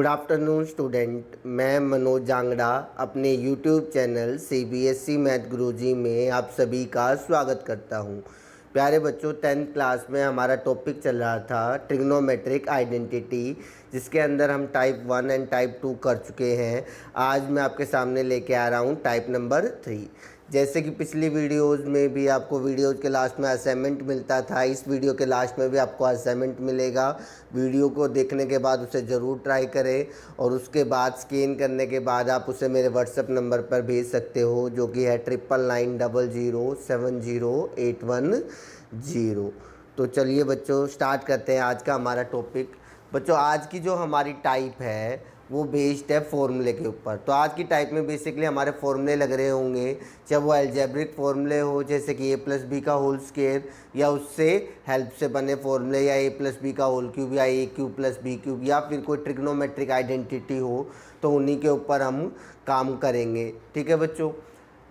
Good afternoon student. मैं मनोज जांगड़ा अपने YouTube channel CBSE math गुरुजी में आप सभी का स्वागत करता हूं। प्यारे बच्चों, 10th क्लास में हमारा टॉपिक चल रहा था ट्रिग्नोमेट्रिक आइडेंटिटी, जिसके अंदर हम टाइप 1 एंड टाइप 2 कर चुके हैं। आज मैं आपके सामने लेके आ रहा हूं टाइप नंबर 3। जैसे कि पिछली वीडियोस में भी आपको वीडियोस के लास्ट में असाइनमेंट मिलता था, इस वीडियो के लास्ट में भी आपको असाइनमेंट मिलेगा। वीडियो को देखने के बाद उसे ज़रूर ट्राई करें और उसके बाद स्कैन करने के बाद आप उसे मेरे व्हाट्सएप नंबर पर भेज सकते हो, जो कि है 9990070810। तो चलिए बच्चों, स्टार्ट करते हैं आज का हमारा टॉपिक। बच्चों, आज की जो हमारी टाइप है वो बेस्ड है फॉर्मूले के ऊपर। तो आज की टाइप में बेसिकली हमारे फॉर्मूले लग रहे होंगे, चाहे वो अलजेब्रिक फॉर्मूले हो जैसे कि a प्लस बी का होल स्क्वायर, या उससे हेल्प से बने फॉर्मूले, या a प्लस बी का होल क्यूब, या a cube plus B cube, या फिर कोई ट्रिग्नोमेट्रिक आइडेंटिटी हो, तो उन्हीं के ऊपर हम काम करेंगे। ठीक है बच्चों।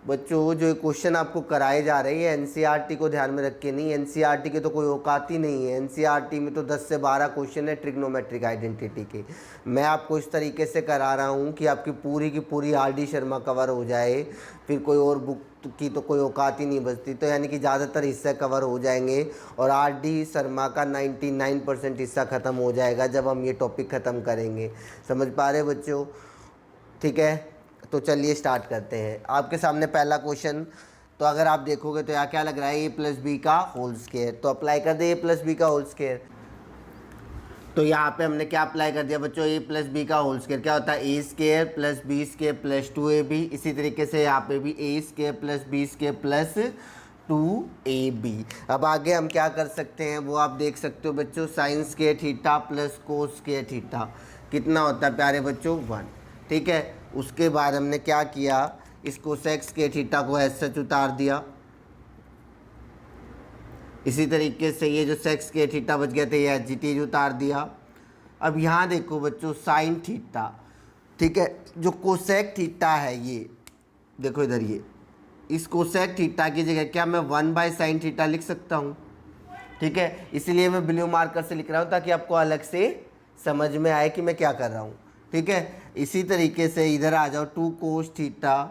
जो क्वेश्चन आपको कराए जा रहे हैं एनसीईआरटी को ध्यान में रख के नहीं, एनसीईआरटी के तो कोई औकात ही नहीं है। एनसीईआरटी में तो 10 से 12 क्वेश्चन है ट्रिग्नोमेट्रिक आइडेंटिटी के। मैं आपको इस तरीके से करा रहा हूँ कि आपकी पूरी की पूरी आर.डी. शर्मा कवर हो जाए, फिर कोई और बुक की तो कोई औकात ही नहीं बचती। तो यानी कि ज़्यादातर हिस्से कवर हो जाएंगे और आर.डी. शर्मा का 99% हिस्सा ख़त्म हो जाएगा जब हम ये टॉपिक ख़त्म करेंगे। समझ पा रहे बच्चों? ठीक है, तो चलिए स्टार्ट करते हैं। आपके सामने पहला क्वेश्चन, तो अगर आप देखोगे तो यहाँ क्या लग रहा है, ए प्लस बी का होल स्क्वायर। तो अप्लाई कर दे ए प्लस बी का होल स्क्वायर। तो यहाँ पे हमने क्या अप्लाई कर दिया बच्चों, ए प्लस बी का होल स्क्वायर क्या होता है, A square plus B square plus 2ab। इसी तरीके से यहाँ पे भी A square plus B square plus 2ab। अब आगे हम क्या कर सकते हैं वो आप देख सकते हो बच्चों, sine square theta plus cos square theta कितना होता है प्यारे बच्चों, 1। ठीक है, उसके बाद हमने क्या किया, इसको सेक्स के थीटा को एज सच उतार दिया। इसी तरीके से ये जो सेक्स के थीटा बच गया था ये एच टी उतार दिया। अब यहाँ देखो बच्चों, साइन थीटा, ठीक है, जो कोसेक थीटा है ये देखो इधर, ये इस कोसेक थीटा की जगह क्या मैं 1/sin थीटा लिख सकता हूँ। ठीक है, इसलिए मैं ब्लू मार्कर से लिख रहा हूँ ताकि आपको अलग से समझ में आए कि मैं क्या कर रहा हूँ। ठीक है, इसी तरीके से इधर आ जाओ, 2 कोस थीटा।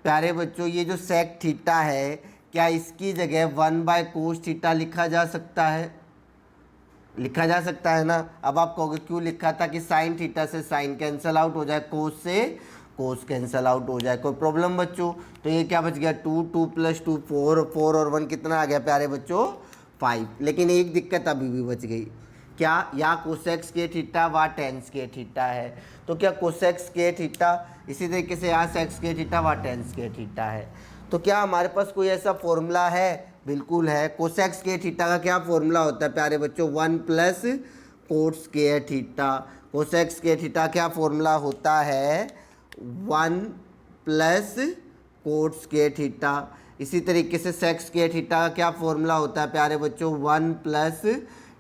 प्यारे बच्चों, ये जो सेक थीटा है क्या इसकी जगह 1/कोस थीटा लिखा जा सकता है? लिखा जा सकता है ना। अब आप कहोगे क्यों लिखा था, कि साइन थीटा से साइन कैंसिल आउट हो जाए, कोस से कोस कैंसिल आउट हो जाए। कोई प्रॉब्लम बच्चों? तो ये क्या बच गया, 2 प्लस 2 4 और 1 कितना आ गया प्यारे बच्चों, 5। लेकिन एक दिक्कत अभी भी बच गई, क्या या कोसेक्स के थीटा व टेंस के थीटा है। तो क्या कोसेक्स के थीटा, इसी तरीके से यहाँ सेक्स के थीटा व टेंस के थीटा है। तो क्या हमारे पास कोई ऐसा फॉर्मूला है? बिल्कुल है। कोसेक्स के थीटा का क्या फॉर्मूला होता है प्यारे बच्चों, 1 प्लस कोट स्क्वायर थीटा। कोसेक्स के थीटा क्या फॉर्मूला होता है, 1 प्लस कोट स्क्वायर थीटा। इसी तरीके से सेक्स के थीटा का क्या फॉर्मूला होता है प्यारे बच्चों, 1 प्लस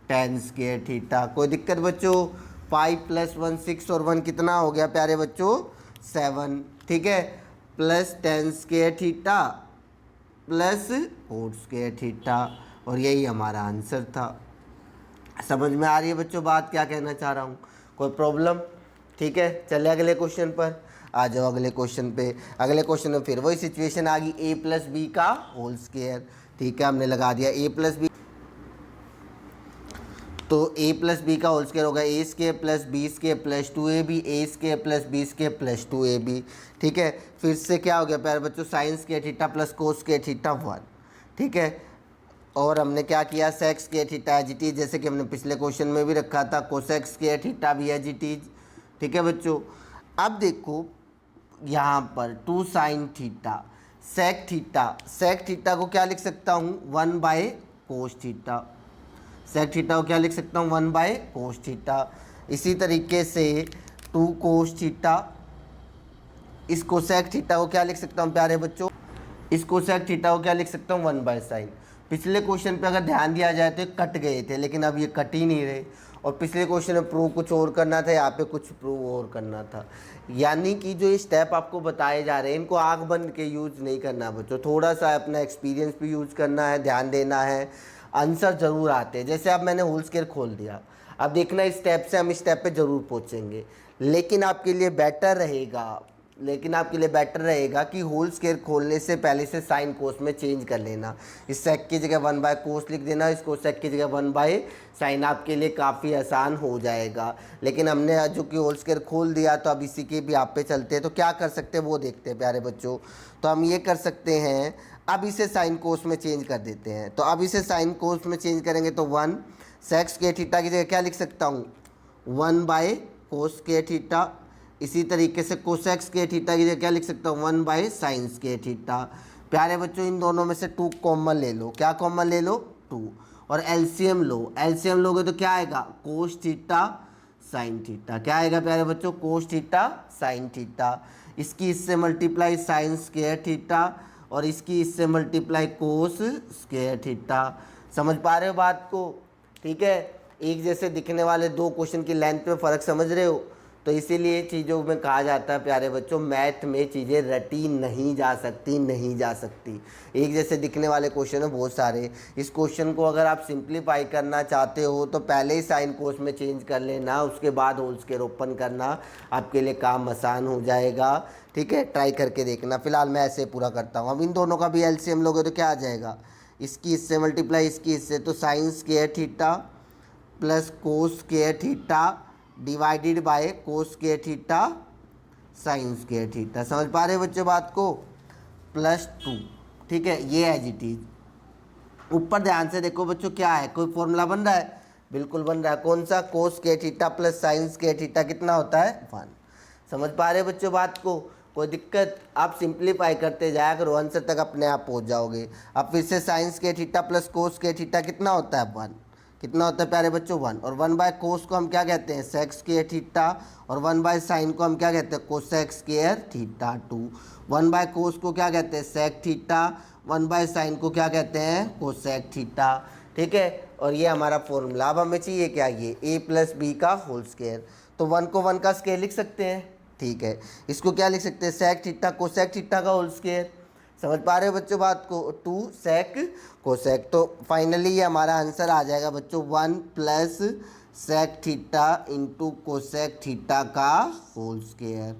टेन स्क्वायर थीटा। कोई दिक्कत बच्चों? 5 + 1 6 और 1 कितना हो गया प्यारे बच्चों, 7। ठीक है, plus ten square theta plus coat square theta, और यही हमारा आंसर था। समझ में आ रही है बच्चों बात, क्या कहना चाह रहा हूँ? कोई प्रॉब्लम? ठीक है, चले अगले क्वेश्चन पर आ जाओ। अगले क्वेश्चन पे, अगले क्वेश्चन में फिर वही सिचुएशन आ गई, ए प्लस बी का होल स्क्वायर। ठीक है, हमने लगा दिया ए प्लस बी, तो a प्लस बी का होल स्क्वायर होगा A square plus B square plus 2ab, A square plus B square plus 2ab। ठीक है, फिर से क्या हो गया प्यारे बच्चों, sine square theta plus cos square theta 1। ठीक है, और हमने क्या किया, sec square theta as it is, जैसे कि हमने पिछले क्वेश्चन में भी रखा था, कोसेक्स स्क्वायर थीटा भी एज इट इज। ठीक है बच्चों, अब देखो यहाँ पर 2 साइन थीटा सेक थीटा को क्या लिख सकता हूँ, 1/कोस थीटा। सेक थीटा को क्या लिख सकता हूँ, 1/कोस थीटा। इसी तरीके से 2 कोस थीटा, इस कोसेक थीटा को क्या लिख सकता हूँ प्यारे बच्चों, इस कोसेक थीटा को क्या लिख सकता हूँ, 1/साइन। पिछले क्वेश्चन पे अगर ध्यान दिया जाए तो कट गए थे, लेकिन अब ये कट ही नहीं रहे। और पिछले क्वेश्चन में प्रूव कुछ और करना था, यहाँ पे कुछ प्रूव और करना था। यानी कि जो ये स्टेप आपको बताए जा रहे हैं इनको आँख बंद के यूज़ नहीं करना बच्चों, थोड़ा सा अपना एक्सपीरियंस भी यूज़ करना है, ध्यान देना है। आंसर ज़रूर आते हैं। जैसे अब मैंने होल स्क्वायर खोल दिया, अब देखना इस स्टेप से हम इस स्टेप पे ज़रूर पहुँचेंगे, लेकिन आपके लिए बेटर रहेगा कि होल स्क्वायर खोलने से पहले से साइन कोस में चेंज कर लेना। इस सेक की जगह 1 बाय कोस लिख देना, इसको सेक की जगह 1 बाय साइन, आपके लिए काफ़ी आसान हो जाएगा। लेकिन हमने जो कि होल स्क्वायर खोल दिया, तो अब इसी के भी आप पे चलते हैं। तो क्या कर सकते हैं वो देखते हैं प्यारे बच्चों। तो हम ये कर सकते हैं, अब इसे साइन कोस में चेंज कर देते हैं। तो अब इसे साइन कोस में चेंज करेंगे तो 1 सेक स्क्वायर थीटा की जगह क्या लिख सकता हूँ, 1 बाय कोस स्क्वायर थीटा। इसी तरीके से कोसेक स्क्वायर थीटा की जगह क्या लिख सकता हूँ, 1 बाय साइन स्क्वायर थीटा। प्यारे बच्चों इन दोनों में से 2 कॉमन ले लो। क्या कॉमन ले लो, 2। और एलसीएम लो, एलसीएम लोगे तो क्या आएगा, कोस थीटा साइन थीटा। क्या आएगा प्यारे बच्चों, कोस थीटा साइन थीटा। इसकी इससे मल्टीप्लाई साइन स्क्वायर थीटा और इसकी इससे मल्टीप्लाई कोस स्क्वायर थीटा। समझ पा रहे हो बात को, ठीक है। एक जैसे दिखने वाले 2 क्वेश्चन की लेंथ में फ़र्क समझ रहे हो। तो इसीलिए चीज़ों में कहा जाता है प्यारे बच्चों, मैथ में चीज़ें रटी नहीं जा सकती। एक जैसे दिखने वाले क्वेश्चन है बहुत सारे। इस क्वेश्चन को अगर आप सिंप्लीफाई करना चाहते हो तो पहले ही साइन कोस में चेंज कर लेना, उसके बाद होल स्क्वायर ओपन करना, आपके लिए काम आसान हो जाएगा। ठीक है, ट्राई करके देखना। फिलहाल मैं ऐसे पूरा करता हूँ। अब इन दोनों का भी एलसीएम लोगे तो क्या आ जाएगा, इसकी इससे मल्टीप्लाई इसकी इससे, तो sign square theta plus cos square theta divided by cos square theta sine square theta. समझ पा रहे बच्चों बात को, +2। ठीक है, ये एज इट इज। ऊपर ध्यान से देखो बच्चों, क्या है, कोई फॉर्मूला बन रहा है, बिल्कुल बन रहा है। कौन सा, कोस square theta plus sign square theta कितना होता है, 1। समझ पा रहे बच्चों बात को, कोई दिक्कत, आप सिंप्लीफाई करते जाया करो, आंसर तक अपने आप पहुंच जाओगे। अब फिर से sign square theta plus cos square theta कितना होता है, 1। कितना होता है प्यारे बच्चों, 1। और 1 बाय कोस को हम क्या कहते हैं, सेक स्क्वायर थीटा, और 1 बाय साइन को हम क्या कहते हैं, cosec square theta 2। 1 by cos को क्या कहते हैं, सेक थीटा, 1 बाय साइन को क्या कहते हैं, कोसेक थीटा। ठीक है, और ये हमारा फॉर्मूला। अब हमें चाहिए क्या, ये a प्लस बी का होल स्क्वायर। तो 1 को 1 का स्क्वायर लिख सकते हैं, ठीक है। इसको क्या लिख सकते हैं, सेक थीटा कोसेक थीटा का होल स्क्वायर। समझ पा रहे हो बच्चों बात को, 2 सेक कोसेक। तो फाइनली ये हमारा आंसर आ जाएगा बच्चों 1 plus sec theta into cosec theta का होल स्क्वायर।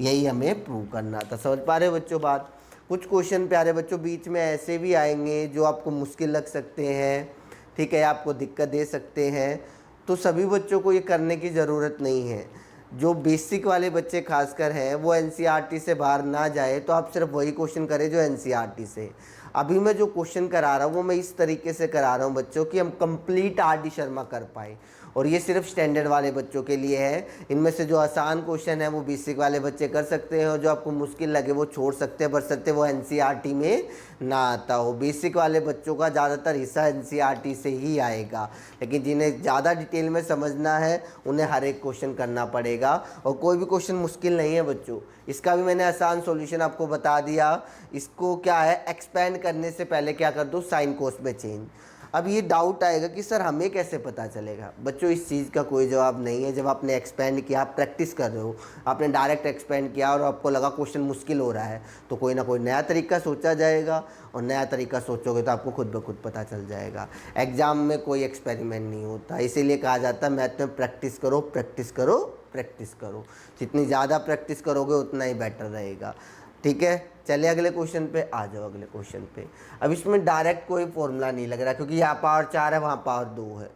यही हमें प्रूव करना था। समझ पा रहे हो बच्चों बात। कुछ क्वेश्चन प्यारे बच्चों बीच में ऐसे भी आएंगे जो आपको मुश्किल लग सकते हैं, ठीक है, आपको दिक्कत दे सकते हैं। तो सभी बच्चों को ये करने की ज़रूरत नहीं है। जो बेसिक वाले बच्चे खासकर हैं वो एनसीईआरटी से बाहर ना जाए, तो आप सिर्फ वही क्वेश्चन करें जो एनसीईआरटी से। अभी मैं जो क्वेश्चन करा रहा हूँ वो मैं इस तरीके से करा रहा हूँ बच्चों कि हम कंप्लीट आर.डी. शर्मा कर पाए, और ये सिर्फ स्टैंडर्ड वाले बच्चों के लिए है। इनमें से जो आसान क्वेश्चन है वो बेसिक वाले बच्चे कर सकते हैं, और जो आपको मुश्किल लगे वो छोड़ सकते हैं, बशर्ते वो एनसीईआरटी में ना आता हो। बेसिक वाले बच्चों का ज़्यादातर हिस्सा एनसीईआरटी से ही आएगा, लेकिन जिन्हें ज़्यादा डिटेल में समझना है उन्हें हर एक क्वेश्चन करना पड़ेगा। और कोई भी क्वेश्चन मुश्किल नहीं है बच्चों, इसका भी मैंने आसान सॉल्यूशन आपको बता दिया। इसको क्या है, एक्सपेंड करने से पहले क्या कर दो, साइन कोस में चेंज। अब ये डाउट आएगा कि सर हमें कैसे पता चलेगा। बच्चों इस चीज़ का कोई जवाब नहीं है। जब आपने एक्सपेंड किया, आप प्रैक्टिस कर रहे हो, आपने डायरेक्ट एक्सपेंड किया और आपको लगा क्वेश्चन मुश्किल हो रहा है, तो कोई ना कोई नया तरीका सोचा जाएगा, और नया तरीका सोचोगे तो आपको खुद ब खुद पता चल जाएगा। एग्ज़ाम में कोई एक्सपेरिमेंट नहीं होता, इसीलिए कहा जाता है मैथ में प्रैक्टिस करो, प्रैक्टिस करो, प्रैक्टिस करो। जितनी ज़्यादा प्रैक्टिस करोगे उतना ही बेटर रहेगा। ठीक है, चलिए अगले क्वेश्चन पे आ जाओ। अगले क्वेश्चन पे अब इसमें डायरेक्ट कोई फॉर्मूला नहीं लग रहा, क्योंकि यहाँ पावर 4 है, वहाँ पावर 2 है।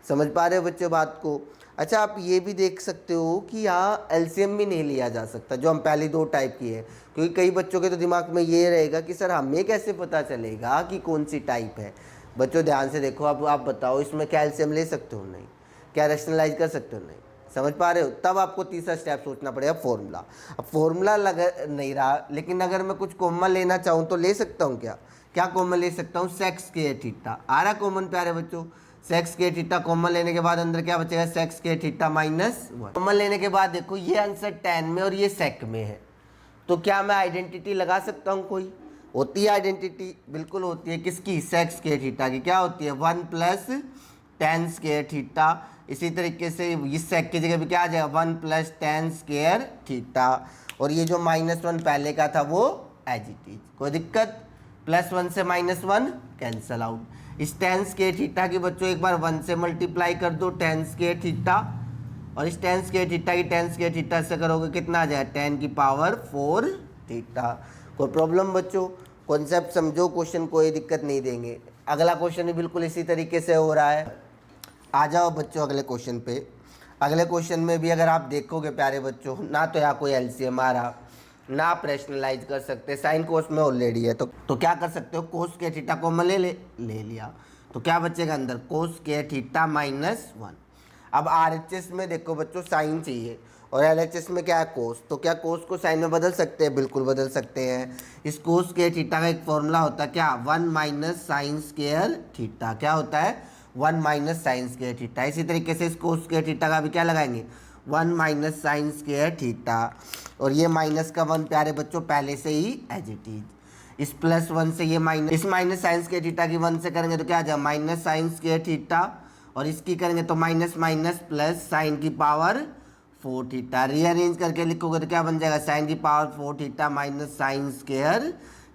समझ पा रहे हो बच्चों बात को। अच्छा, आप ये भी देख सकते हो कि यहाँ एलसीएम भी नहीं लिया जा सकता, जो हम पहली 2 टाइप की है, क्योंकि कई बच्चों के तो दिमाग में ये रहेगा कि सर हमें कैसे पता चलेगा कि कौन सी टाइप है। बच्चों ध्यान से देखो, अब आप बताओ इसमें क्या एलसीएम ले सकते हो, नहीं। क्या रैशनलाइज कर सकते हो, नहीं। समझ पा रहे हो। तब आपको तीसरा स्टेप सोचना पड़ेगा, फॉर्मूला। अब फॉर्मूला लग नहीं रहा, लेकिन अगर मैं कुछ कॉमन लेना चाहूँ तो ले सकता हूँ। क्या क्या कॉमन ले सकता हूँ, सेक स्क्वायर थीटा आ रहा कॉमन प्यारे बच्चों। सेक स्क्वायर थीटा कॉमन लेने के बाद अंदर क्या बचेगा, सेक स्क्वायर थीटा -1। कॉमन लेने के बाद देखो ये आंसर tan में और ये सेक में है, तो क्या मैं आइडेंटिटी लगा सकता हूँ, कोई होती है आइडेंटिटी, बिल्कुल होती है। किसकी, सेक स्क्वायर थीटा की। क्या होती है, 1 प्लस tan स्क्वायर थीटा। इसी तरीके से इस सेक की जगह भी क्या आ जाएगा, 1 प्लस tan स्क्वायर थीटा। और ये जो -1 पहले का था वो एज इट इज, कोई दिक्कत। +1 से -1 कैंसल आउट। इस टेन स्क्वायर थीटा की बच्चों एक बार 1 से मल्टीप्लाई कर दो, टेन स्क्वायर थीटा, और इस टेन स्क्वायर थीटा की टेन स्क्वायर थीटा से करोगे कितना आ जाएगा 10 की पावर 4 थीटा। कोई प्रॉब्लम बच्चों? कॉन्सेप्ट समझो, क्वेश्चन कोई दिक्कत नहीं देंगे। अगला क्वेश्चन भी बिल्कुल इसी तरीके से हो रहा है। आ जाओ बच्चों अगले क्वेश्चन पे। अगले क्वेश्चन में भी अगर आप देखोगे प्यारे बच्चों, ना तो यहाँ कोई एलसीएम आ रहा, ना आप रैशनलाइज कर सकते, साइन कोस में ऑलरेडी है, तो क्या कर सकते हो, कोस के थीटा कॉमन ले लिया, तो क्या बचेगा अंदर कोस के थीटा -1। अब आरएचएस में देखो बच्चों साइन चाहिए और एलएचएस में क्या है कोस, तो क्या कोस को साइन में बदल सकते हैं? बिल्कुल बदल सकते हैं। इस कोस के थीटा का एक फॉर्मूला होता है क्या, 1 माइनस साइन स्क्वायर थीटा। क्या होता है? 1 माइनस साइन स्क्वायर थीटा। इसी तरीके से इस कोस स्क्वायर थीटा का भी क्या लगाएंगे, 1 माइनस साइन स्क्वायर थीटा, और ये माइनस का 1 प्यारे बच्चों पहले से ही एज इट इज। इस +1 से ये माइनस, इस माइनस साइन स्क्वायर थीटा की 1 से करेंगे तो क्या आ जाएगा माइनस साइन स्क्वायर थीटा, और इसकी करेंगे तो माइनस माइनस प्लस साइन की पावर 4 थीटा। रीअरेंज करके लिखोगे तो क्या बन जाएगा, साइन की power 4 theta minus sign square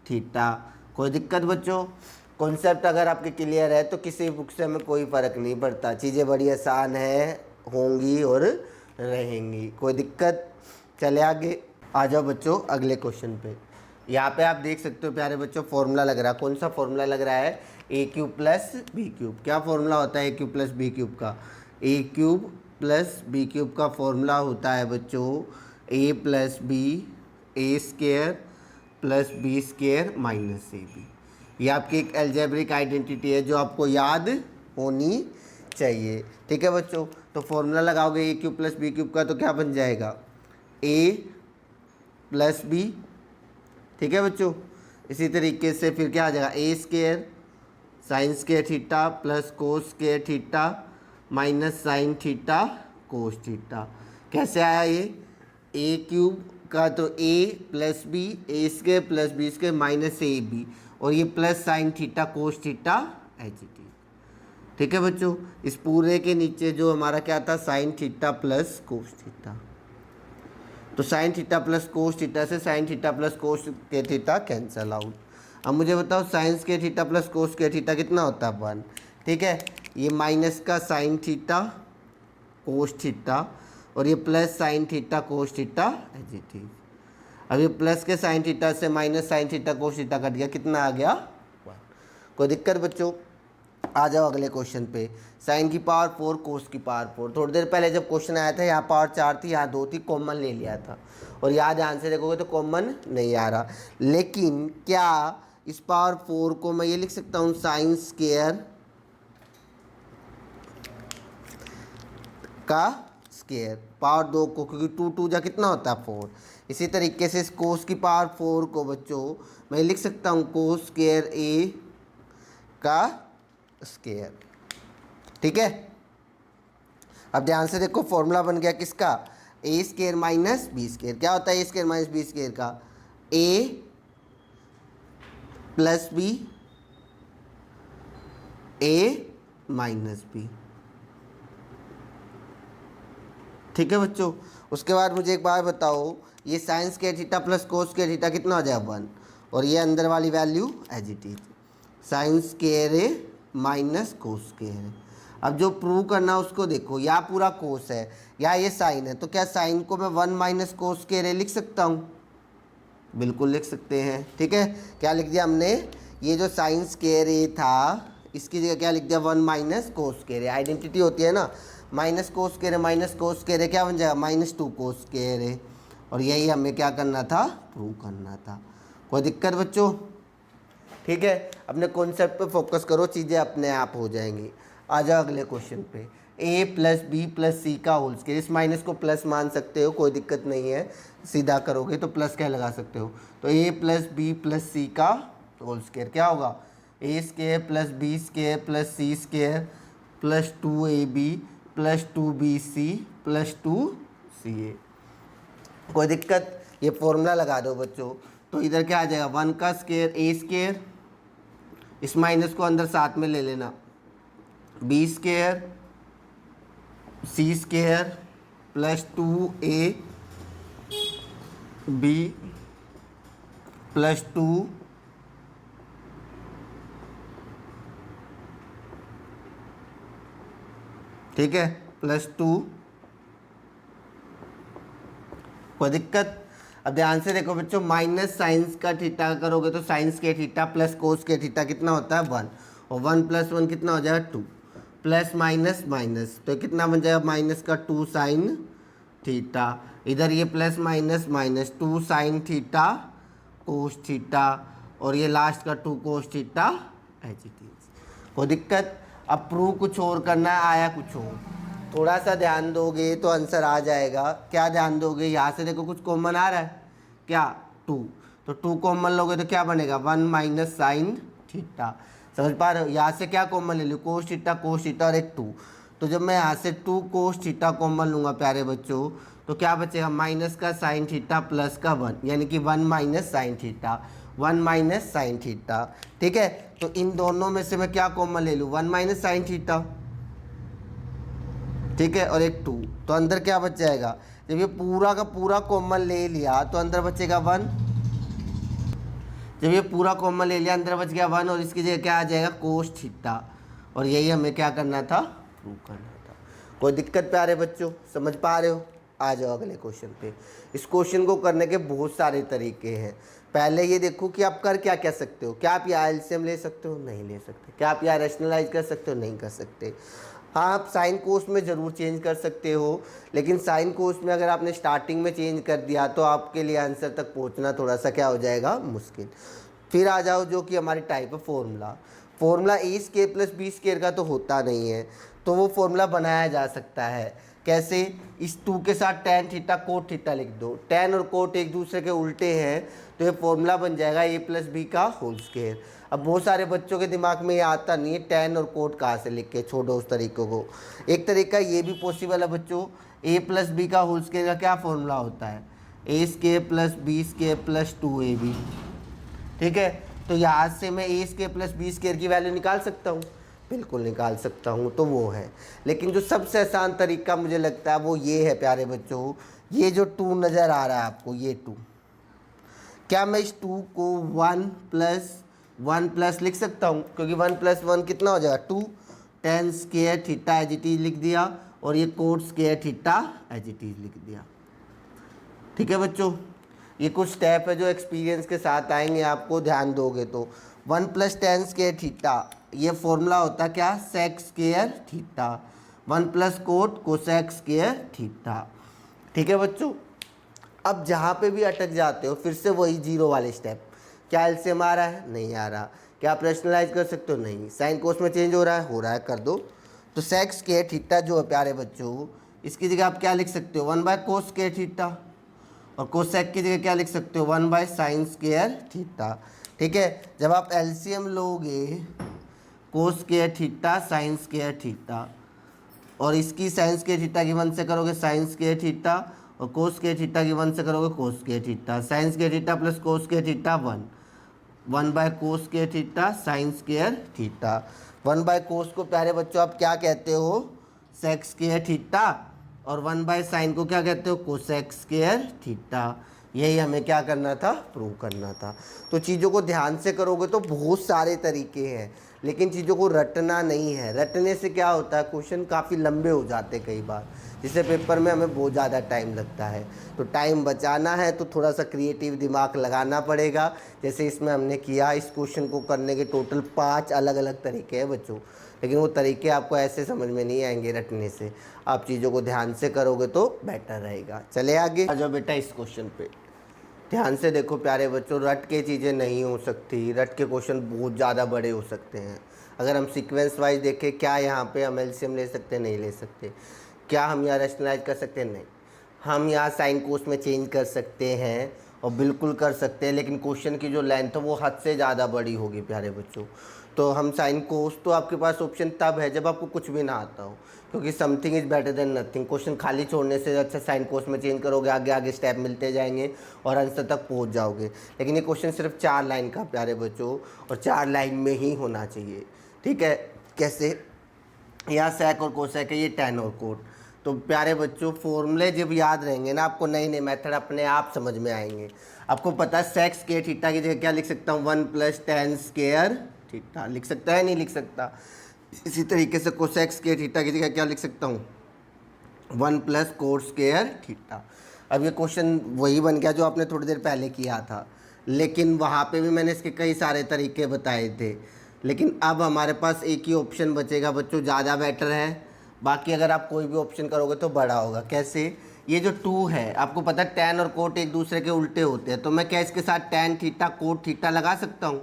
theta. कोई दिक्कत बच्चों? कॉन्सेप्ट अगर आपके क्लियर है तो किसी बुक से हमें कोई फ़र्क नहीं पड़ता, चीज़ें बड़ी आसान है, होंगी और रहेंगी। कोई दिक्कत? चले आगे। आ जाओ बच्चों अगले क्वेश्चन पे। यहाँ पे आप देख सकते हो प्यारे बच्चों फॉर्मूला लग रहा है। कौन सा फॉर्मूला लग रहा है? A cube plus B cube. क्या फॉर्मूला होता है A cube plus B cube का? A cube plus B cube का फॉर्मूला होता है बच्चों A plus B A square plus B square minus A B. ये आपकी एक एल्जेब्रिक आइडेंटिटी है जो आपको याद होनी चाहिए। ठीक है बच्चों, तो फॉर्मूला लगाओगे ए क्यूब प्लस बी क्यूब का तो क्या बन जाएगा, ए प्लस बी। ठीक है बच्चों, इसी तरीके से फिर क्या आ जाएगा, A square sine square theta plus cos square theta minus sine theta cos theta. कैसे आया ये, ए क्यूब का तो A plus B A square plus B square minus A B, और ये plus sine theta cos theta H T. ठीक है बच्चों, इस पूरे के नीचे जो हमारा क्या था sine theta plus cos theta, तो sine theta plus cos theta से साइन थीटा प्लस कोस के थीटा कैंसल आउट। अब मुझे बताओ साइंस के थीटा प्लस कोस के थीटा कितना होता है 1। ठीक है, ये माइनस का साइन थीटा कोस थीटा और ये plus sine theta cos theta as it is. अब ये प्लस के साइन थीटा से minus sine theta cos theta cut गया, कितना आ गया 1। कोई दिक्कत बच्चों? आ जाओ अगले क्वेश्चन पे। साइन की पावर 4 कोस की पावर 4। थोड़ी देर पहले जब क्वेश्चन आया था यहाँ पावर 4 थी, यहाँ 2 थी, कॉमन ले लिया था, और यहाँ ध्यान से देखोगे तो कॉमन नहीं आ रहा। लेकिन क्या इस पावर 4 को मैं ये लिख सकता हूँ साइन स्क्वायर का स्क्वायर पावर 2 को, क्योंकि 2 2 जा कितना होता है 4। इसी तरीके से इस कोस की पावर 4 को बच्चों मैं लिख सकता हूँ कोस स्क्वायर ए का स्क्वायर। ठीक है, अब ध्यान से देखो फॉर्मूला बन गया किसका, ए स्क्वायर माइनस बी स्क्वायर। क्या होता है A square minus B square का, ए प्लस बी ए माइनस बी। ठीक है बच्चों, उसके बाद मुझे एक बात बताओ, ये sine square theta plus cos square theta कितना हो जाएगा 1, और ये अंदर वाली value as it is sine square A minus cos square. अब जो प्रूव करना है उसको देखो, या पूरा कोस है या ये साइन है, तो क्या साइन को मैं 1 माइनस कोस स्क्वायर ए लिख सकता हूँ? बिल्कुल लिख सकते हैं। ठीक है, क्या लिख दिया हमने, ये जो साइन स्क्वायर ए था इसकी जगह क्या लिख दिया 1 माइनस कोस स्क्वायर ए। आइडेंटिटी होती है ना, minus cos square A minus cos square ए क्या बन जाएगा -2 कोस स्क्वायर ए, और यही हमें क्या करना था, प्रूव करना था। कोई दिक्कत बच्चों? ठीक है, अपने कॉन्सेप्ट पे फोकस करो, चीज़ें अपने आप हो जाएंगी। आ जाओ अगले क्वेश्चन पे। ए प्लस बी प्लस सी का होल स्क्वायर, इस माइनस को प्लस मान सकते हो, कोई दिक्कत नहीं है, सीधा करोगे तो प्लस क्या लगा सकते हो। तो A plus B plus C का होल स्क्वायर क्या होगा, A square plus B square plus C square plus 2ab plus 2bc plus 2ca। कोई दिक्कत? ये फॉर्मूला लगा दो बच्चों, तो इधर क्या आ जाएगा 1 का स्क्वायर ए स्क्वायर, इस माइनस को अंदर साथ में ले लेना, बी स्क्वायर सी स्क्वायर प्लस 2ab प्लस 2 ठीक है, +2, कोई दिक्कत। अब ध्यान से देखो बच्चों, माइनस साइंस का थीटा करोगे तो साइंस के थीटा प्लस कोस के थीटा कितना होता है 1, और 1 + 1 कितना हो जाएगा 2, प्लस माइनस माइनस तो कितना बन जाएगा माइनस का 2 साइन थीटा, इधर ये plus minus minus 2 sine theta cos theta, और ये लास्ट का 2 cos theta as it is. कोई दिक्कत। अब प्रूव कुछ और करना है, आया कुछ और, थोड़ा सा ध्यान दोगे तो आंसर आ जाएगा। क्या ध्यान दोगे, यहाँ से देखो कुछ कॉमन आ रहा है क्या 2, तो 2 कॉमन लोगे तो क्या बनेगा 1 माइनस साइन थीटा। समझ पा रहे हो, यहाँ से क्या कॉमन ले लो कोस थीटा और एक 2, तो जब मैं यहाँ से 2 कोस थीटा कॉमन लूँगा प्यारे बच्चों तो क्या बचेगा माइनस का साइन थीटा प्लस का 1, यानी कि 1 minus sine theta, 1 minus sine theta. ठीक है, तो इन दोनों में से मैं क्या कॉमन ले लूँ 1 माइनस साइन थीटा, ठीक है, और एक 2, तो अंदर क्या बच जाएगा, जब ये पूरा का पूरा कॉमन ले लिया तो अंदर बचेगा 1, जब ये पूरा कॉमन ले लिया अंदर बच गया 1, और इसकी जगह क्या आ जाएगा कोस थीटा, और यही हमें क्या करना था प्रूव करना था। कोई दिक्कत प्यारे बच्चों, समझ पा रहे हो। आ जाओ अगले क्वेश्चन पे। इस क्वेश्चन को करने के बहुत सारे तरीके हैं। पहले ये देखो कि आप कर क्या क्या सकते हो, क्या आप यहाँ एलसीएम ले सकते हो, नहीं ले सकते, क्या आप यहाँ रैशनलाइज कर सकते हो, नहीं कर सकते। हाँ, आप साइन कोस में ज़रूर चेंज कर सकते हो, लेकिन साइन कोस में अगर आपने स्टार्टिंग में चेंज कर दिया तो आपके लिए आंसर तक पहुंचना थोड़ा सा क्या हो जाएगा मुश्किल। फिर आ जाओ जो कि हमारी टाइप है फॉर्मूला a² + b² का तो होता नहीं है, तो वो फॉर्मूला बनाया जा सकता है। कैसे, इस 2 के साथ tan थीटा कोट थीटा लिख दो, tan और कोट एक दूसरे के उल्टे हैं, तो ये फॉर्मूला बन जाएगा a + b का होल स्क्वायर। अब बहुत सारे बच्चों के दिमाग में ये आता नहीं है tan और कोट कहाँ से लिख के, छोड़ो उस तरीक़े को। एक तरीका ये भी पॉसिबल है बच्चों, a + b का होल स्क्वायर का क्या फॉर्मूला होता है a² + b² + 2ab। ठीक है, तो यहाँ से मैं a² + b² की वैल्यू निकाल सकता हूँ, बिल्कुल निकाल सकता हूँ, तो वो है। लेकिन जो सबसे आसान तरीका मुझे लगता है वो ये है प्यारे बच्चों, ये जो 2 नज़र आ रहा है आपको, ये 2, क्या मैं इस 2 को 1 + 1 + लिख सकता हूँ, क्योंकि 1 + 1 कितना हो जाएगा 2, tan² theta as it is लिख दिया, और ये cot² theta as it is लिख दिया। ठीक है बच्चों, ये कुछ स्टेप है जो एक्सपीरियंस के साथ आएंगे, आपको ध्यान दोगे तो। 1 + tan² थीटा, ये फॉर्मूला होता है क्या sec² theta, 1 + cot cosec² theta. ठीक है बच्चों, अब जहाँ पे भी अटक जाते हो फिर से वही जीरो वाले स्टेप, क्या एलसीएम आ रहा है, नहीं आ रहा, क्या आप रैशनलाइज कर सकते हो, नहीं, साइन कोस में चेंज हो रहा है, कर दो। तो sec² थीटा जो है प्यारे बच्चों, इसकी जगह आप क्या लिख सकते हो 1 / cos² थीटा, और कोसेक की जगह क्या लिख सकते हो 1 / sin² थीटा। ठीक है, जब आप एलसीएम लोगे cos² थीटा sin² थीटा, और इसकी sin² थीटा की 1 से करोगे sin² थीटा, और cos² थीटा की 1 से करोगे cos² theta, sin² theta + cos² theta 1 / cos² theta sin² theta. 1 / cos को प्यारे बच्चों आप क्या कहते हो sec² थीटा, और 1 / sin को क्या कहते हो cosec² थीटा। यही हमें क्या करना था प्रूव करना था। तो चीज़ों को ध्यान से करोगे तो बहुत सारे तरीके हैं, लेकिन चीज़ों को रटना नहीं है। रटने से क्या होता है क्वेश्चन काफ़ी लंबे हो जाते हैं कई बार, जिससे पेपर में हमें बहुत ज़्यादा टाइम लगता है। तो टाइम बचाना है तो थोड़ा सा क्रिएटिव दिमाग लगाना पड़ेगा, जैसे इसमें हमने किया। इस क्वेश्चन को करने के टोटल 5 अलग अलग तरीके हैं बच्चों, लेकिन वो तरीके आपको ऐसे समझ में नहीं आएंगे रटने से। आप चीज़ों को ध्यान से करोगे तो बेटर रहेगा। चले आगे आ जाओ बेटा, इस क्वेश्चन पे ध्यान से देखो प्यारे बच्चों, रट के चीज़ें नहीं हो सकती, रट के क्वेश्चन बहुत ज़्यादा बड़े हो सकते हैं। अगर हम सीक्वेंस वाइज देखें, क्या यहाँ पे हम एलसीएम ले सकते हैं, नहीं ले सकते। क्या हम यहाँ रैशनलाइज कर सकते हैं, नहीं। हम यहाँ साइन कोस में चेंज कर सकते हैं, और बिल्कुल कर सकते हैं, लेकिन क्वेश्चन की जो लेंथ है वो हद से ज़्यादा बड़ी होगी प्यारे बच्चों। तो हम साइन कोस, तो आपके पास ऑप्शन तब है जब आपको कुछ भी ना आता हो, क्योंकि something is better than nothing. Question खाली छोड़ने से अच्छा साइन कोस में चेंज करोगे, आगे आगे स्टेप मिलते जाएंगे और आंसर तक पहुंच जाओगे। लेकिन ये क्वेश्चन सिर्फ 4 लाइन का प्यारे बच्चों, और 4 लाइन में ही होना चाहिए। ठीक है, कैसे, यहाँ sec और कोसेक है, ये tan और कोट। तो प्यारे बच्चों फॉर्मूले जब याद रहेंगे ना आपको, नए नए मेथड अपने आप समझ में आएंगे। आपको पता है sec² थीटा की जगह क्या लिख सकता हूँ 1 + tan² थीटा लिख सकता है, नहीं लिख सकता। इसी तरीके से कोसेक स्क्वायर थीटा की जगह क्या लिख सकता हूँ, 1 प्लस कोट स्क्वायर थीटा। अब ये क्वेश्चन वही बन गया जो आपने थोड़ी देर पहले किया था, लेकिन वहाँ पे भी मैंने इसके कई सारे तरीके बताए थे। लेकिन अब हमारे पास एक ही ऑप्शन बचेगा बच्चों, ज़्यादा बेटर है। बाकी अगर आप कोई भी ऑप्शन करोगे तो बड़ा होगा। कैसे? ये जो 2 है, आपको पता है टैन और कोट एक दूसरे के उल्टे होते हैं, तो मैं क्या इसके साथ टैन थीटा कोट थीटा लगा सकता हूँ?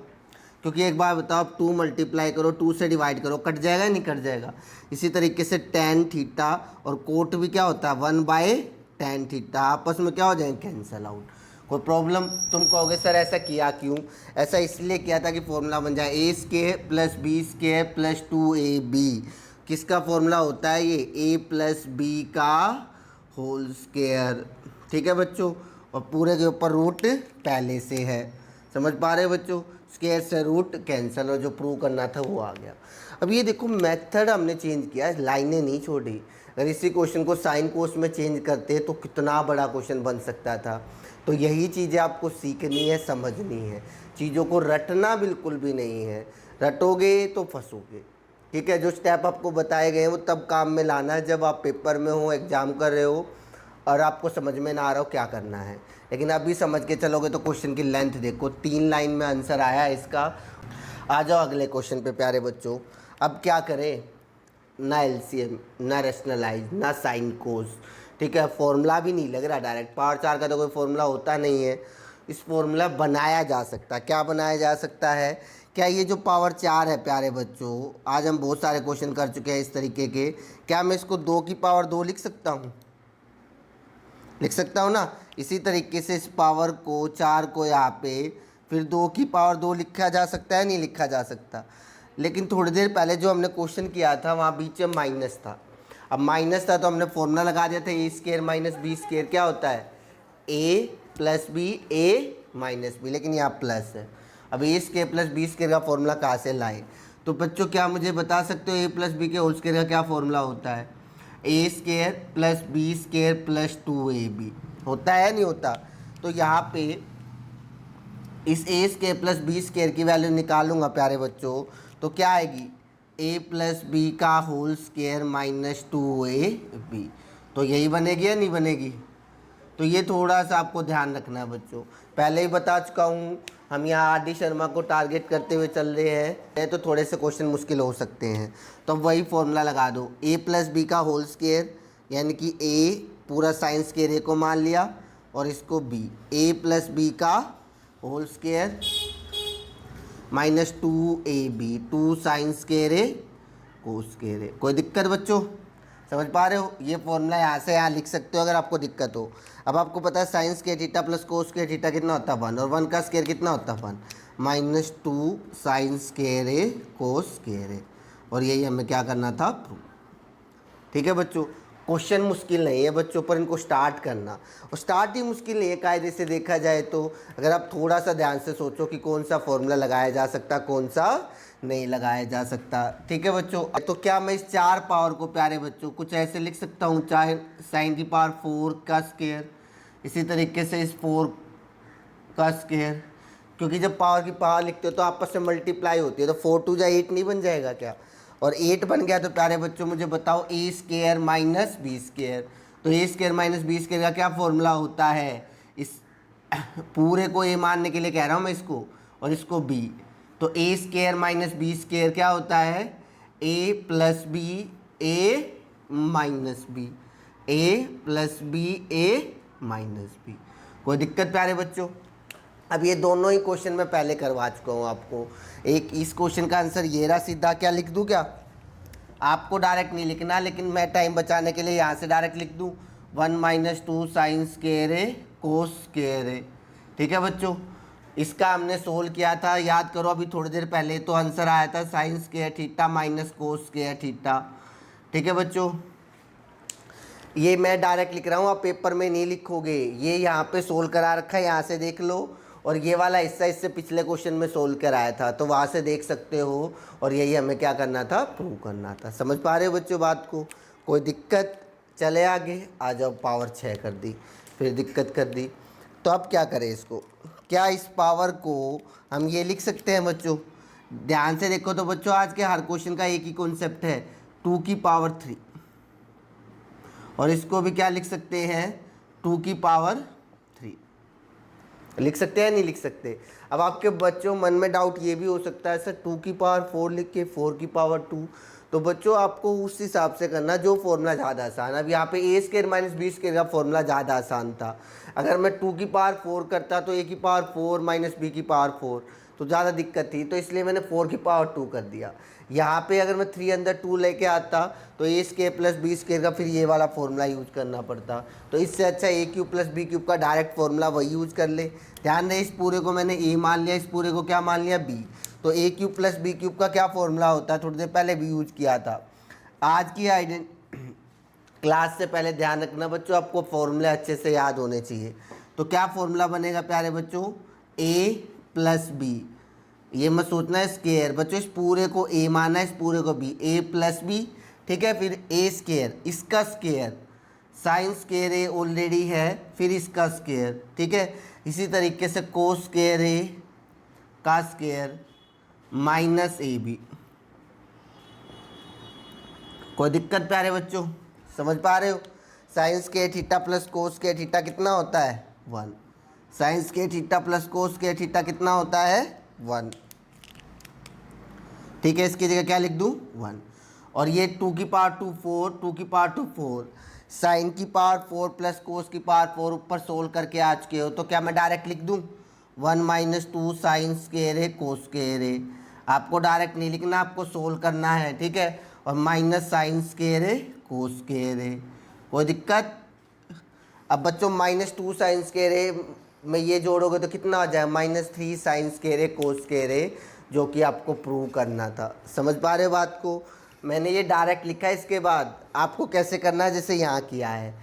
क्योंकि एक बार बताओ, आप 2 मल्टीप्लाई करो, 2 से डिवाइड करो, कट जाएगा या नहीं कट जाएगा? इसी तरीके से टैन थीटा और कोट भी क्या होता है, 1/tan थीटा, आपस में क्या हो जाएंगे, कैंसल आउट। कोई प्रॉब्लम? तुम कहोगे सर ऐसा किया क्यों? ऐसा इसलिए किया था कि फॉर्मूला बन जाए A square plus B square plus 2ab। किसका फॉर्मूला होता है ये? a प्लस बी का होल स्क्वायर। ठीक है बच्चों, और पूरे के ऊपर रूट पहले से है। समझ पा रहे हो बच्चों? स्क्वायर से रूट कैंसल, और जो प्रूव करना था वो आ गया। अब ये देखो, मेथड हमने चेंज किया, लाइनें नहीं छोड़ी। अगर इसी क्वेश्चन को साइन कोस में चेंज करते तो कितना बड़ा क्वेश्चन बन सकता था। तो यही चीज़ें आपको सीखनी है, समझनी है। चीज़ों को रटना बिल्कुल भी नहीं है, रटोगे तो फंसोगे। ठीक है, जो स्टेप आपको बताए गए हैं वो तब काम में लाना है जब आप पेपर में हो, एग्ज़ाम कर रहे हो और आपको समझ में ना आ रहा हो क्या करना है। लेकिन अभी समझ के चलोगे तो क्वेश्चन की लेंथ देखो, 3 लाइन में आंसर आया है इसका। आ जाओ अगले क्वेश्चन पे प्यारे बच्चों। अब क्या करें? ना एलसीएम, ना रेशनलाइज, ना साइन कोस। ठीक है, फॉर्मूला भी नहीं लग रहा डायरेक्ट। पावर 4 का तो कोई फॉर्मूला होता नहीं है। इस फॉर्मूला बनाया जा सकता है। क्या बनाया जा सकता है? क्या ये जो पावर 4 है प्यारे बच्चों, आज हम बहुत सारे क्वेश्चन कर चुके हैं इस तरीके के, क्या मैं इसको 2 की पावर 2 लिख सकता हूँ? लिख सकता हूँ ना। इसी तरीके से इस पावर को 4 को यहाँ पे फिर 2 की पावर 2 लिखा जा सकता है, नहीं लिखा जा सकता? लेकिन थोड़ी देर पहले जो हमने क्वेश्चन किया था वहाँ बीच में माइनस था। अब माइनस था तो हमने फॉर्मूला लगा दिया था, ए स्क्वायर माइनस बी स्क्वायर क्या होता है, A plus B A minus B, लेकिन यहाँ प्लस है। अब ए स्क्वायर प्लस बी स्क्वायर का फॉर्मूला कहाँ से लाए? तो बच्चों क्या मुझे बता सकते हो ए प्लस बी के होल स्क्वायर का क्या फॉर्मूला होता है? A square plus B square plus 2ab होता है, नहीं होता? तो यहाँ पे इस A square plus B square की वैल्यू निकालूंगा प्यारे बच्चों, तो क्या आएगी? ए प्लस बी का होल स्क्वायर माइनस 2ab। तो यही बनेगी या नहीं बनेगी? तो ये थोड़ा सा आपको ध्यान रखना है बच्चों। पहले ही बता चुका हूँ, हम यहाँ आर डी शर्मा को टारगेट करते हुए चल रहे हैं, तो थोड़े से क्वेश्चन मुश्किल हो सकते हैं। तो वही फॉर्मूला लगा दो, ए प्लस बी का होल स्क्वायर, यानी कि ए पूरा साइन स्क्वायर ए को मान लिया और इसको बी, ए प्लस बी का whole square minus 2ab, 2 sine square A cos square A. कोई दिक्कत बच्चों? समझ पा रहे हो? ये फॉर्मूला यहाँ से यहाँ लिख सकते हो अगर आपको दिक्कत हो। अब आपको पता है sign square theta plus cos square theta कितना होता है, 1, और 1 का स्क्वायर कितना होता है, 1, minus 2 sine square A cos square ए। और यही हमें क्या करना था, प्रूव। ठीक है बच्चों, क्वेश्चन मुश्किल नहीं है बच्चों, पर इनको स्टार्ट करना, और स्टार्ट ही मुश्किल नहीं है कायदे से देखा जाए तो। अगर आप थोड़ा सा ध्यान से सोचो कि कौन सा फॉर्मूला लगाया जा सकता, कौन सा नहीं लगाया जा सकता। ठीक है बच्चों, तो क्या मैं इस 4 पावर को प्यारे बच्चों कुछ ऐसे लिख सकता हूँ, चाहे साइन की पावर 4 का स्क्वायर, इसी तरीके से इस 4 का स्क्वायर, क्योंकि जब पावर की पावर लिखते हो तो आपस में मल्टीप्लाई होती है, तो 4 2 जा 8 नहीं बन जाएगा क्या? और 8 बन गया तो प्यारे बच्चों मुझे बताओ ए स्क्वायर माइनस बी स्क्वायर। तो ए स्क्वायर माइनस बी स्क्वायर का क्या फॉर्मूला होता है? इस पूरे को ए मानने के लिए कह रहा हूँ मैं इसको, और इसको बी। तो ए स्क्वायर माइनस बी स्क्वायर क्या होता है? A plus B A minus B, A plus B A minus B. कोई दिक्कत प्यारे बच्चों? अब ये दोनों ही क्वेश्चन मैं पहले करवा चुका हूँ आपको। एक इस क्वेश्चन का आंसर ये रहा सीधा, क्या लिख दूँ क्या? आपको डायरेक्ट नहीं लिखना, लेकिन मैं टाइम बचाने के लिए यहाँ से डायरेक्ट लिख दूँ, 1 minus 2 sine square A cos square ए। ठीक है बच्चों, इसका हमने सोल्व किया था, याद करो अभी थोड़ी देर पहले, तो आंसर आया था sign square theta minus cos square theta. ठीक है बच्चों, ये मैं डायरेक्ट लिख रहा हूँ, आप पेपर में नहीं लिखोगे, ये यहाँ पे सोल्व करा रखा है, यहाँ से देख लो। और ये वाला हिस्सा इससे पिछले क्वेश्चन में सोल्व कराया था, तो वहाँ से देख सकते हो। और यही हमें क्या करना था, प्रूव करना था। समझ पा रहे हो बच्चों बात को? कोई दिक्कत? चले आगे, आ जाओ। पावर 6 कर दी, फिर दिक्कत कर दी, तो अब क्या करें इसको? क्या इस पावर को हम ये लिख सकते हैं बच्चों, ध्यान से देखो तो बच्चों आज के हर क्वेश्चन का एक ही कॉन्सेप्ट है, 2 की पावर 3, और इसको भी क्या लिख सकते हैं, 2 की पावर 3 लिख सकते हैं, नहीं लिख सकते। अब आपके बच्चों मन में डाउट ये भी हो सकता है सर 2 की पावर 4 लिख के 4 की पावर 2, तो बच्चों आपको उस हिसाब से करना जो फॉर्मूला ज़्यादा आसान। अब यहाँ पे ए स्क्वायर माइनस बी स्क्वायर का फॉर्मूला ज़्यादा आसान था। अगर मैं 2 की पावर 4 करता तो ए की पावर 4 माइनस बी की पावर 4 तो ज़्यादा दिक्कत थी, तो इसलिए मैंने 4 की पावर 2 कर दिया। यहाँ पे अगर मैं 3 अंदर 2 लेके आता तो ए स्क्वायर प्लस बी स्क्वायर का फिर ये वाला फॉर्मूला यूज करना पड़ता, तो इससे अच्छा ए क्यूब प्लस बी क्यूब का डायरेक्ट फॉर्मूला वही यूज कर ले। ध्यान रहे इस पूरे को मैंने ए मान लिया, इस पूरे को क्या मान लिया, बी, तो ए क्यूब प्लस बी क्यूब का क्या फॉर्मूला होता है, थोड़ी देर पहले भी यूज किया था। आज की क्लास से पहले ध्यान रखना बच्चों, आपको फॉर्मूले अच्छे से याद होने चाहिए। तो क्या फॉर्मूला बनेगा प्यारे बच्चों, ए प्लस बी, ये मत सोचना है स्क्वायर बच्चों, इस पूरे को ए माना है, इस पूरे को बी, ए प्लस बी, ठीक है, फिर ए स्क्वायर, इसका स्क्वायर, साइन स्क्वायर ए ऑलरेडी है, फिर इसका स्क्वायर, ठीक है, इसी तरीके से कोस स्क्वायर ए का स्क्वायर माइनस ए बी। कोई दिक्कत प्यारे बच्चों, समझ पा रहे हो? Sign square theta plus cos square theta कितना होता है, 1। Sign square theta plus cos square theta कितना होता है, 1, ठीक है, इसकी जगह क्या लिख दूँ, 1। और ये 2 की पावर 2 4, 2 की पावर 2 4, साइन की पावर 4 प्लस कोस की पावर 4 ऊपर सोल्व करके आ चुके हो, तो क्या मैं डायरेक्ट लिख दूँ, 1 माइनस 2 साइन स्क्वायर है कोस स्क्वायर है। आपको डायरेक्ट नहीं लिखना, आपको सोल्व करना है, ठीक है, और माइनस साइन स्क्वायर है कोस स्क्वायर है। कोई दिक्कत? अब बच्चों माइनस 2 साइन स्क्वायर है में ये जोड़ोगे तो कितना आ जाए, माइनस 3 साइन स्क्वायर है कोस स्क्वायर है, जो कि आपको प्रूव करना था। समझ पा रहे हो बात को? मैंने ये डायरेक्ट लिखा है, इसके बाद आपको कैसे करना है जैसे यहाँ किया है।